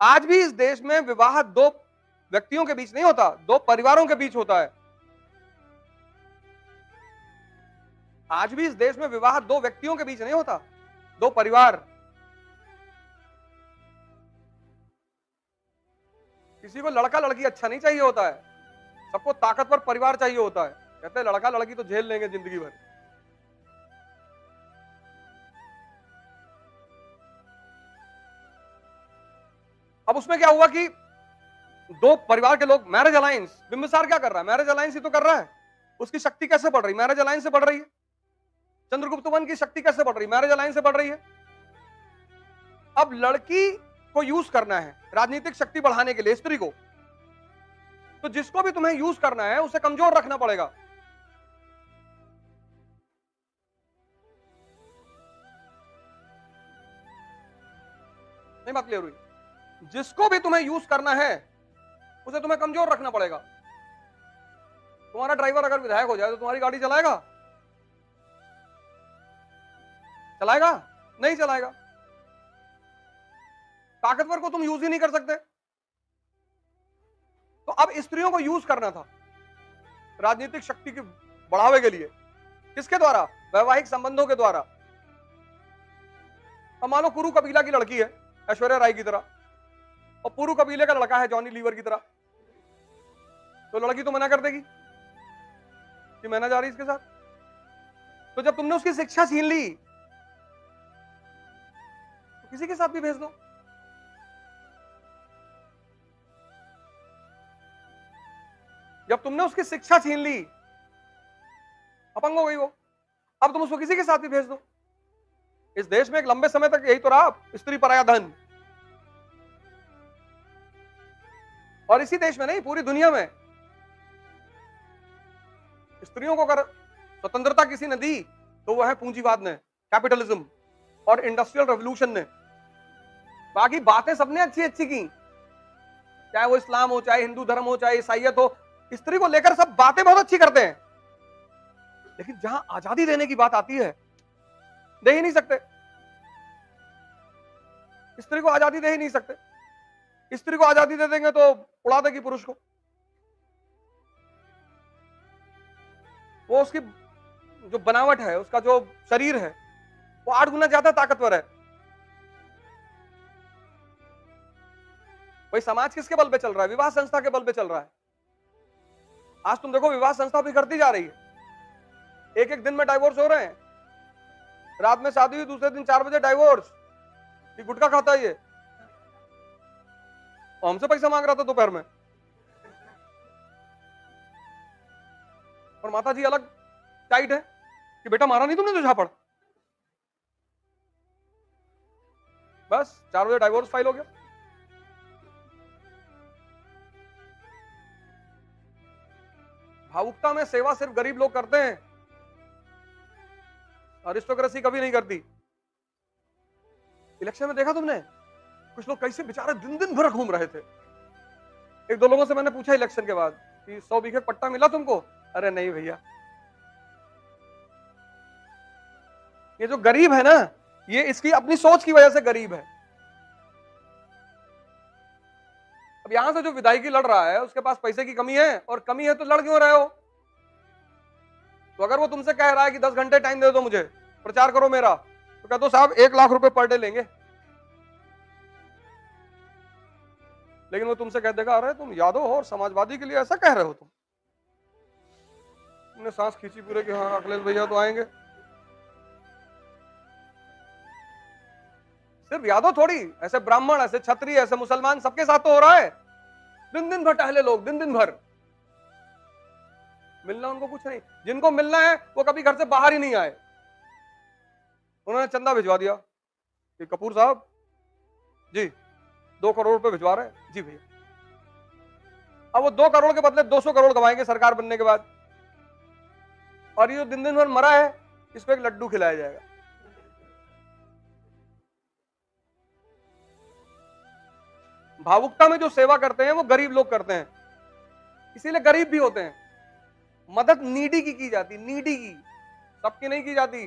आज भी इस देश में विवाह दो व्यक्तियों के बीच नहीं होता, दो परिवारों के बीच होता है। आज भी इस देश में विवाह दो व्यक्तियों के बीच नहीं होता, दो परिवार। किसी को लड़का लड़की अच्छा नहीं चाहिए होता है, सबको ताकतवर परिवार चाहिए होता है। कहते हैं लड़का लड़की तो झेल लेंगे जिंदगी भर। अब उसमें क्या हुआ कि दो परिवार के लोग, मैरिज अलायंस, बिंबिसार क्या कर रहा है? मैरिज अलायंस ही तो कर रहा है। उसकी शक्ति कैसे बढ़ रही? मैरिज अलायंस से बढ़ रही है। चंद्रगुप्त वन की शक्ति कैसे बढ़ रही? मैरिज अलायंस से बढ़ रही है। अब लड़की को यूज करना है राजनीतिक शक्ति बढ़ाने के लिए, स्त्री को, तो जिसको भी तुम्हें यूज करना है उसे कमजोर रखना पड़ेगा। नहीं बात क्लियर हुई? जिसको भी तुम्हें यूज करना है उसे तुम्हें कमजोर रखना पड़ेगा। तुम्हारा ड्राइवर अगर विधायक हो जाए तो तुम्हारी गाड़ी चलाएगा? चलाएगा? नहीं चलाएगा। ताकतवर को तुम यूज ही नहीं कर सकते। तो अब स्त्रियों को यूज करना था राजनीतिक शक्ति के बढ़ावे के लिए। किसके द्वारा? वैवाहिक संबंधों के द्वारा। अब मान लो कुरु कबीला की लड़की है ऐश्वर्या राय की तरह, और पुरु कबीले का लड़का है जॉनी लीवर की तरह, तो लड़की तो मना कर देगी कि मैं ना जा रही इसके साथ। तो जब तुमने उसकी शिक्षा छीन ली तो किसी के साथ भी भेज दो। जब तुमने उसकी शिक्षा छीन ली, अपंग हो गई वो, अब तुम उसको किसी के साथ भी भेज दो। इस देश में एक लंबे समय तक यही तो रहा, स्त्री पराया धन। और इसी देश में नहीं, पूरी दुनिया में स्त्रियों को अगर स्वतंत्रता किसी ने दी तो वो है पूंजीवाद ने, कैपिटलिज्म और इंडस्ट्रियल रेवोल्यूशन ने। बाकी बातें सबने अच्छी अच्छी की, चाहे वो इस्लाम हो, चाहे हिंदू धर्म हो, चाहे ईसाइयत हो, स्त्री को लेकर सब बातें बहुत अच्छी करते हैं, लेकिन जहां आजादी देने की बात आती है, दे ही नहीं सकते। स्त्री को आजादी दे ही नहीं सकते। स्त्री को आजादी दे देंगे तो उड़ा देगी पुरुष को। वो उसकी जो बनावट है, उसका जो शरीर है, वो 8 गुना ज्यादा ताकतवर है। भाई समाज किसके बल पे चल रहा है? विवाह संस्था के बल पे चल रहा है। आज तुम देखो विवाह संस्था भी करती जा रही है, एक एक दिन में डाइवोर्स हो रहे हैं। रात में शादी हुई, दूसरे दिन 4 बजे डाइवोर्स। ये गुटखा खाता है ये, और हमसे पैसा मांग रहा था दोपहर में। और माता जी अलग टाइट है कि बेटा मारा नहीं तुमने तो झापड़। बस 4 बजे डाइवोर्स फाइल हो गया। भावुकता में सेवा सिर्फ गरीब लोग करते हैं, अरिस्टोक्रेसी कभी नहीं करती। इलेक्शन में देखा तुमने कुछ लोग कैसे बेचारे दिन दिन भर घूम रहे थे। एक दो लोगों से मैंने पूछा इलेक्शन के बाद कि 100 बीघे पट्टा मिला तुमको? अरे नहीं भैया। ये जो गरीब है ना, ये इसकी अपनी सोच की वजह से गरीब है। अब यहां से जो विधायकी लड़ रहा है उसके पास पैसे की कमी है, और कमी है तो लड़ क्यों रहे हो? तो अगर वो तुमसे कह रहा है कि 10 घंटे टाइम दे दो मुझे, प्रचार करो मेरा, तो कह दो साहब 1 लाख रुपए पर डे लेंगे। लेकिन वो तुमसे कह देगा अरे तुम यादव हो और समाजवादी के लिए ऐसा कह रहे हो तुमने सांस खींची पूरे कि हाँ अखिलेश भैया तो आएंगे। सिर्फ यादव थोड़ी, ऐसे ब्राह्मण, ऐसे क्षत्रिय, ऐसे मुसलमान, सबके साथ तो हो रहा है। दिन दिन भर टहले लोग, दिन दिन भर। मिलना उनको कुछ नहीं, जिनको मिलना है वो कभी घर से बाहर ही नहीं आए। उन्होंने चंदा भिजवा दिया कि कपूर साहब जी 2 करोड़ रुपए भिजवा रहे हैं। जी भैया। अब वो 2 करोड़ के बदले 200 करोड़ कमाएंगे सरकार बनने के बाद, और ये दिन दिन भर मरा है, इसको एक लड्डू खिलाया जाएगा। भावुकता में जो सेवा करते हैं वो गरीब लोग करते हैं, इसीलिए गरीब भी होते हैं। मदद नीडी की जाती, नीडी की, सबकी नहीं की जाती।